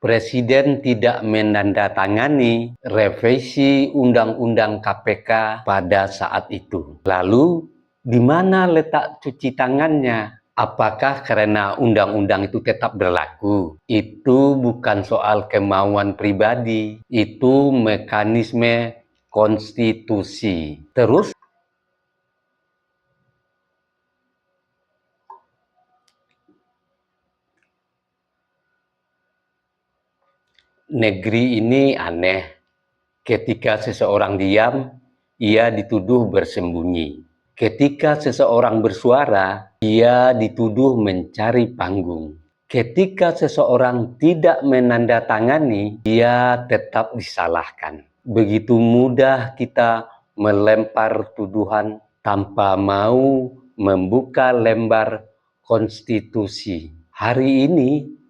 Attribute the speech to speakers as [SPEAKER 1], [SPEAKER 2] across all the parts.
[SPEAKER 1] Presiden tidak menandatangani revisi Undang-Undang KPK pada saat itu. Lalu, di mana letak cuci tangannya? Apakah karena undang-undang itu tetap berlaku? Itu bukan soal kemauan pribadi, itu mekanisme konstitusi. Terus, negeri ini aneh. Ketika seseorang diam, ia dituduh bersembunyi. Ketika seseorang bersuara, ia dituduh mencari panggung. Ketika seseorang tidak menandatangani, ia tetap disalahkan. Begitu mudah kita melempar tuduhan tanpa mau membuka lembar konstitusi. Hari ini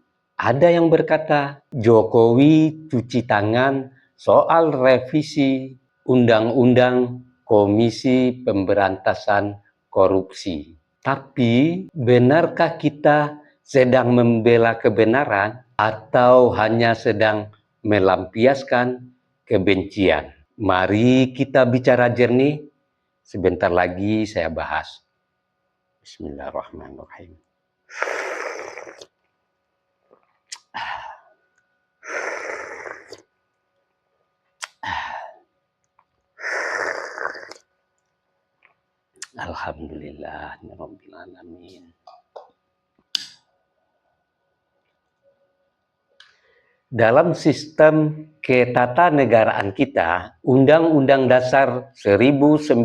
[SPEAKER 1] ada yang berkata, Jokowi cuci tangan soal revisi Undang-Undang Komisi Pemberantasan Korupsi. Tapi, benarkah kita sedang membela kebenaran atau hanya sedang melampiaskan kebencian? Mari kita bicara jernih. Sebentar lagi saya bahas. Bismillahirrahmanirrahim. Alhamdulillahirabbil alamin. Dalam sistem ketatanegaraan kita, Undang-Undang Dasar 1945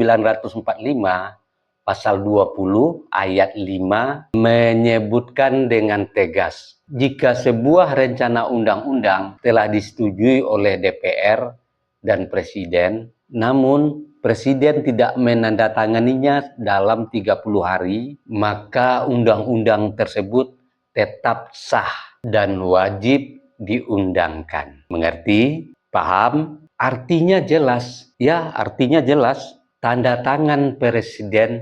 [SPEAKER 1] Pasal 20 ayat 5 menyebutkan dengan tegas, jika sebuah rencana undang-undang telah disetujui oleh DPR dan Presiden, namun Presiden tidak menandatanganinya dalam 30 hari, maka undang-undang tersebut tetap sah dan wajib diundangkan. Mengerti? Paham? Artinya jelas. Ya, artinya jelas. Tanda tangan Presiden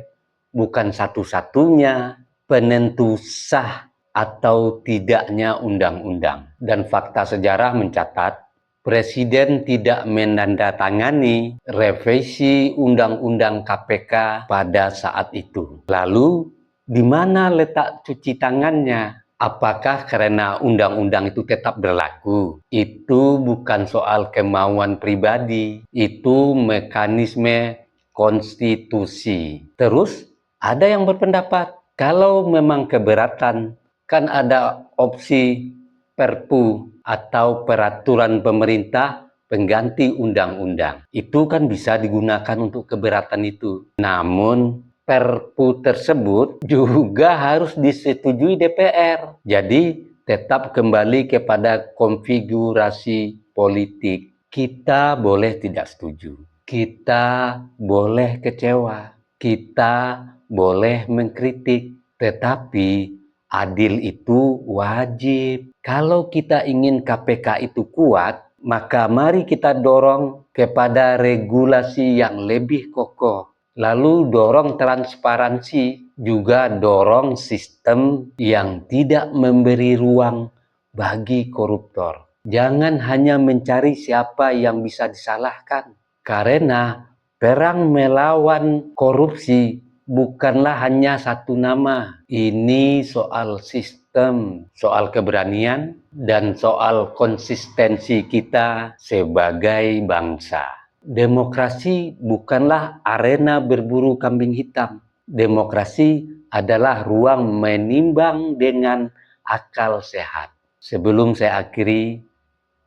[SPEAKER 1] bukan satu-satunya penentu sah atau tidaknya undang-undang. Dan fakta sejarah mencatat, Presiden tidak menandatangani revisi Undang-Undang KPK pada saat itu. Lalu, di mana letak cuci tangannya? Apakah karena undang-undang itu tetap berlaku? Itu bukan soal kemauan pribadi, itu mekanisme konstitusi. Terus, ada yang berpendapat, kalau memang keberatan, kan ada opsi Perpu atau peraturan pemerintah pengganti undang-undang. Itu kan bisa digunakan untuk keberatan itu. Namun, Perpu tersebut juga harus disetujui DPR. Jadi, tetap kembali kepada konfigurasi politik. Kita boleh tidak setuju, kita boleh kecewa, kita boleh mengkritik, tetapi adil itu wajib. Kalau kita ingin KPK itu kuat, maka mari kita dorong kepada regulasi yang lebih kokoh. Lalu dorong transparansi, juga dorong sistem yang tidak memberi ruang bagi koruptor. Jangan hanya mencari siapa yang bisa disalahkan, karena perang melawan korupsi bukanlah hanya satu nama. Ini soal sistem, soal keberanian, dan soal konsistensi kita sebagai bangsa. Demokrasi bukanlah arena berburu kambing hitam. Demokrasi adalah ruang menimbang dengan akal sehat. Sebelum saya akhiri,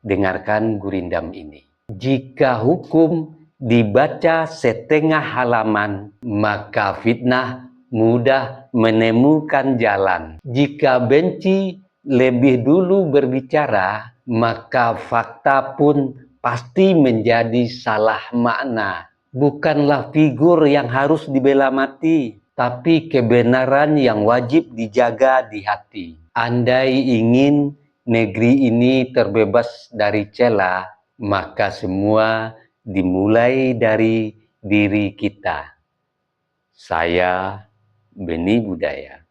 [SPEAKER 1] dengarkan gurindam ini. Jika hukum dibaca setengah halaman, maka fitnah mudah menemukan jalan. Jika benci lebih dulu berbicara, maka fakta pun pasti menjadi salah makna. Bukanlah figur yang harus dibela mati, tapi kebenaran yang wajib dijaga di hati. Andai ingin negeri ini terbebas dari cela, maka semua dimulai dari diri kita. Saya Beni Budaya.